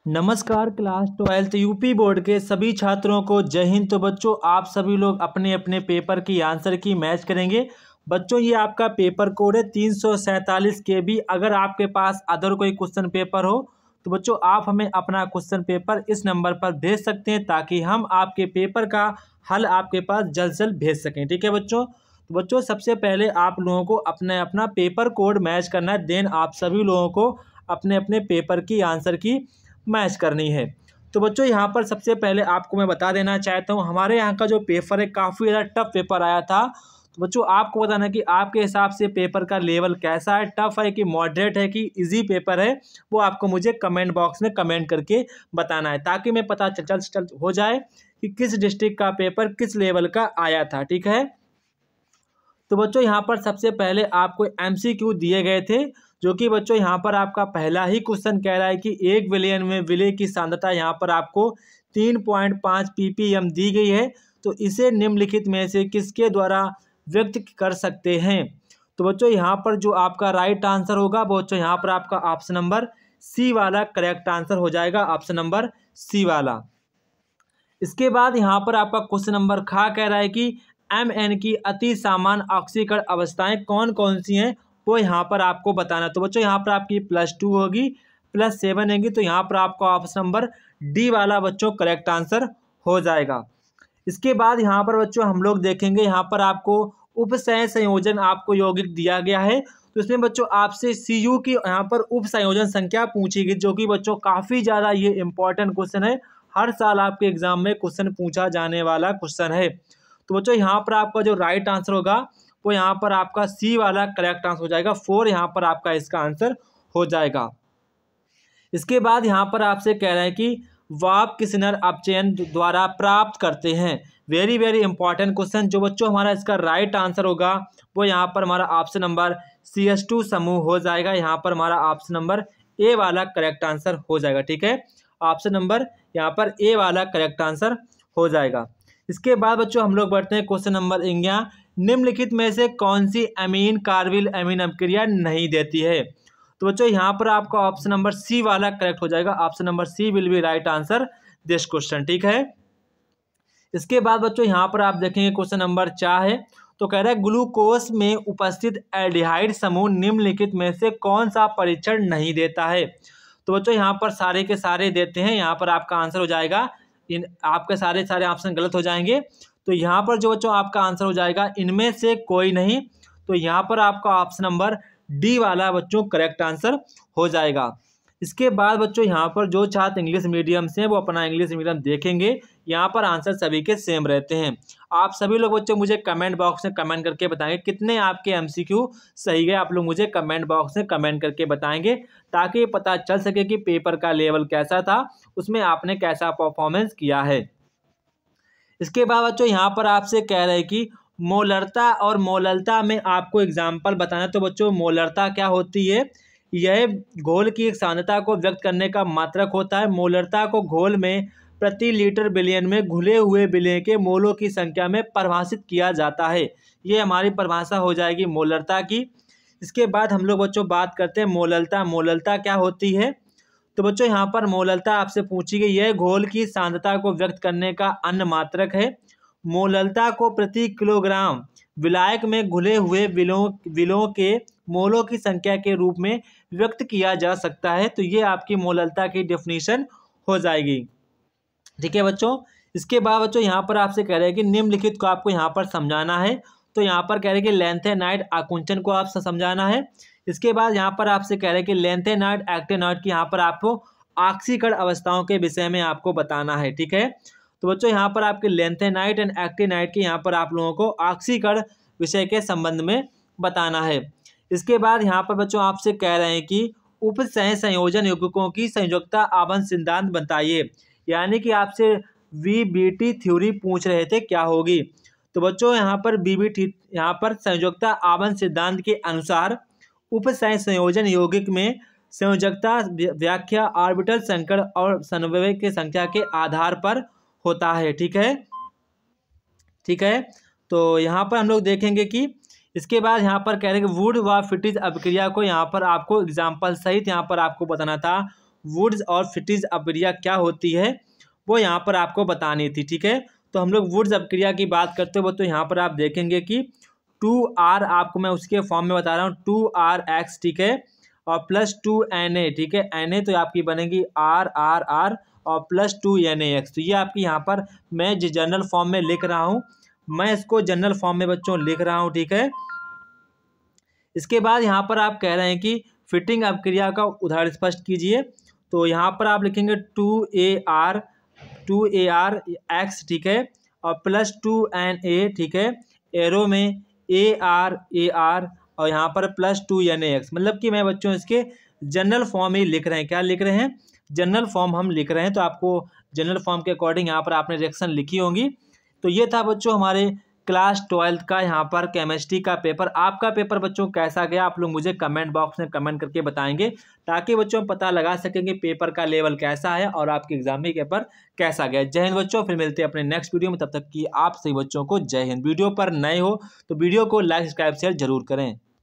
नमस्कार class 12th UP board के सभी छात्रों को जय हिंद। तो बच्चों आप सभी लोग अपने अपने पेपर की आंसर की मैच करेंगे। बच्चों ये आपका पेपर कोड है 347 KB। अगर आपके पास अदर कोई क्वेश्चन पेपर हो तो बच्चों आप हमें अपना क्वेश्चन पेपर इस नंबर पर भेज सकते हैं ताकि हम आपके पेपर का हल आपके पास जल्द से जल्द भेज सकें। ठीक है बच्चों। तो बच्चों सबसे पहले आप लोगों को अपना अपना पेपर कोड मैच करना है, देन आप सभी लोगों को अपने अपने पेपर की आंसर की मैच करनी है। तो बच्चों यहाँ पर सबसे पहले आपको मैं बता देना चाहता हूँ हमारे यहाँ का जो पेपर है काफ़ी ज़्यादा टफ पेपर आया था। तो बच्चों आपको बताना कि आपके हिसाब से पेपर का लेवल कैसा है, टफ है कि मॉडरेट है कि इजी पेपर है, वो आपको मुझे कमेंट बॉक्स में कमेंट करके बताना है ताकि मैं पता चल हो जाए कि किस डिस्ट्रिक्ट का पेपर किस लेवल का आया था। ठीक है। तो बच्चों यहाँ पर सबसे पहले आपको MCQ दिए गए थे, जो कि बच्चों यहाँ पर आपका पहला ही क्वेश्चन कह रहा है कि 1 बिलियन में विलय की सांद्रता यहाँ पर आपको 3.5 ppm दी गई है, तो इसे निम्नलिखित में से किसके द्वारा व्यक्त कर सकते हैं। तो बच्चों यहाँ पर जो आपका राइट आंसर होगा बच्चों यहाँ पर आपका ऑप्शन नंबर सी वाला करेक्ट आंसर हो जाएगा, ऑप्शन नंबर सी वाला। इसके बाद यहाँ पर आपका क्वेश्चन नंबर खा कह रहा है कि MN की अति सामान्य ऑक्सीकरण अवस्थाएं कौन कौन सी हैं, वो यहाँ पर आपको बताना। तो बच्चों यहाँ पर आपकी +2 होगी, +7 होगी, तो यहाँ पर आपका ऑप्शन नंबर डी वाला बच्चों करेक्ट आंसर हो जाएगा। इसके बाद यहाँ पर बच्चों हम लोग देखेंगे यहाँ पर आपको उपसय संयोजन आपको यौगिक दिया गया है, तो इसमें बच्चों आपसे CU की यहाँ पर उप संयोजन संख्या पूछी गई, जो कि बच्चों काफ़ी ज़्यादा ये इंपॉर्टेंट क्वेश्चन है, हर साल आपके एग्जाम में क्वेश्चन पूछा जाने वाला क्वेश्चन है। तो बच्चों यहाँ पर आपका जो राइट आंसर होगा वो यहाँ पर आपका सी वाला करेक्ट आंसर हो जाएगा, 4 यहाँ पर आपका इसका आंसर हो जाएगा। इसके बाद यहाँ पर आपसे कह रहे हैं कि वाप किस नर अपचयन द्वारा प्राप्त करते हैं। Very very important question. जो बच्चों हमारा इसका राइट आंसर होगा वो यहाँ पर हमारा ऑप्शन नंबर CH2 समूह हो जाएगा, यहाँ पर हमारा ऑप्शन नंबर ए वाला करेक्ट आंसर हो जाएगा। ठीक है, ऑप्शन नंबर यहाँ पर ए वाला करेक्ट आंसर हो जाएगा। इसके बाद बच्चों हम लोग बढ़ते हैं क्वेश्चन नंबर 11। निम्नलिखित में से कौन सी अमीन कार्बिल अमीन अभिक्रिया नहीं देती है। तो बच्चों यहाँ पर आपका ऑप्शन नंबर सी वाला करेक्ट हो जाएगा, option number C will be right answer this question. ठीक है। इसके बाद बच्चों यहाँ पर आप देखेंगे क्वेश्चन नंबर 4 है, तो कह रहा है ग्लूकोज में उपस्थित एल्डिहाइड समूह निम्नलिखित में से कौन सा परीक्षण नहीं देता है। तो बच्चों यहाँ पर सारे के सारे देते हैं, यहाँ पर आपका आंसर हो जाएगा इन आपके सारे ऑप्शन गलत हो जाएंगे। तो यहाँ पर जो बच्चों आपका आंसर हो जाएगा इनमें से कोई नहीं, तो यहाँ पर आपका ऑप्शन नंबर डी वाला बच्चों करेक्ट आंसर हो जाएगा। इसके बाद बच्चों यहाँ पर जो छात्र इंग्लिश मीडियम से हैं वो अपना इंग्लिश मीडियम देखेंगे, यहाँ पर आंसर सभी के सेम रहते हैं। आप सभी लोग बच्चों मुझे कमेंट बॉक्स में कमेंट करके बताएंगे कितने आपके MCQ सही गए, आप लोग मुझे कमेंट बॉक्स में कमेंट करके बताएंगे ताकि पता चल सके कि पेपर का लेवल कैसा था, उसमें आपने कैसा परफॉर्मेंस किया है। इसके बाद बच्चों यहाँ पर आपसे कह रहे हैं कि मोलरता और मोललता में आपको एग्जाम्पल बताना। तो बच्चों मोलरता क्या होती है, यह घोल की एक सांद्रता को व्यक्त करने का मात्रक होता है। मोलरता को घोल में प्रति लीटर बिलियन में घुले हुए विलय के मोलों की संख्या में परिभाषित किया जाता है। ये हमारी परिभाषा हो जाएगी मोलरता की। इसके बाद हम लोग बच्चों बात करते हैं मोललता। मोललता क्या होती है, तो बच्चों यहाँ पर मोललता आपसे पूछी गई, यह घोल की सांद्रता को व्यक्त करने का अन्य मात्रक है। मोललता को प्रति किलोग्राम विलायक में घुले हुए विलों के मोलों की संख्या के रूप में व्यक्त किया जा सकता है। तो ये आपकी मोललता की डेफिनेशन हो जाएगी। ठीक है बच्चों। इसके बाद बच्चों यहाँ पर आपसे कह रहे हैं कि निम्नलिखित को आपको यहाँ पर समझाना है। तो यहाँ पर कह रहे हैं कि लैंथेनाइड आकुंचन को आप समझाना है। इसके बाद यहाँ पर आपसे कह रहे हैं कि लैंथेनाइड एक्टिनाइड की यहाँ पर आपको ऑक्सीकरण अवस्थाओं के विषय में आपको बताना है। ठीक है। तो बच्चों यहाँ पर आपके लैंथेनाइड एंड एक्टिनाइड के यहाँ पर आप लोगों को ऑक्सीकरण विषय के संबंध में बताना है। इसके बाद यहाँ पर बच्चों आपसे कह रहे हैं कि उपसय संयोजन यौगिकों की संयोजकता आबंध सिद्धांत बताइए, यानी कि आपसे VBT थ्योरी पूछ रहे थे क्या होगी। तो बच्चों यहाँ पर VBT यहाँ पर संयोजकता आबंध सिद्धांत के अनुसार उपसय संयोजन यौगिक में संयोजकता व्याख्या ऑर्बिटल संकर और समन्वय की संख्या के आधार पर होता है। ठीक है। ठीक है। तो यहाँ पर हम लोग देखेंगे कि इसके बाद यहाँ पर कह रहे हैं कि वुड व फिटिज अभिक्रिया को यहाँ पर आपको एग्जाम्पल सहित यहाँ पर आपको बताना था। वुड्स और फिटिज अपक्रिया क्या होती है वो यहाँ पर आपको बतानी थी। ठीक है, तो हम लोग वुड्स अपक्रिया की बात करते हो तो यहाँ पर आप देखेंगे कि 2R आपको मैं उसके फॉर्म में बता रहा हूँ 2RX। ठीक है, और प्लस 2Na। ठीक है, Na तो आपकी बनेगी RRR और प्लस 2NaX। तो ये आपकी यहाँ पर मैं जो जनरल फॉर्म में लिख रहा हूँ, मैं इसको जनरल फॉर्म में बच्चों लिख रहा हूँ। ठीक है, इसके बाद यहाँ पर आप कह रहे हैं कि फिटिंग अपक्रिया का उदाहरण स्पष्ट कीजिए। तो यहाँ पर आप लिखेंगे 2ARX। ठीक है, और प्लस 2Na। ठीक है, एरो में AR और यहाँ पर प्लस 2NaX। मतलब कि मैं बच्चों इसके जनरल फॉर्म ही लिख रहे हैं। क्या लिख रहे हैं? जनरल फॉर्म हम लिख रहे हैं। तो आपको जनरल फॉर्म के अकॉर्डिंग यहाँ पर आपने रिएक्शन लिखी होंगी। तो ये था बच्चों हमारे क्लास 12 का यहाँ पर केमिस्ट्री का पेपर। आपका पेपर बच्चों कैसा गया आप लोग मुझे कमेंट बॉक्स में कमेंट करके बताएंगे, ताकि बच्चों पता लगा सकेंगे पेपर का लेवल कैसा है और आपके एग्जाम में पेपर कैसा गया। जय हिंद बच्चों, फिर मिलते हैं अपने नेक्स्ट वीडियो में। तब तक कि आप सभी बच्चों को जय हिंद। वीडियो पर नए हो तो वीडियो को लाइक सब्सक्राइब शेयर जरूर करें।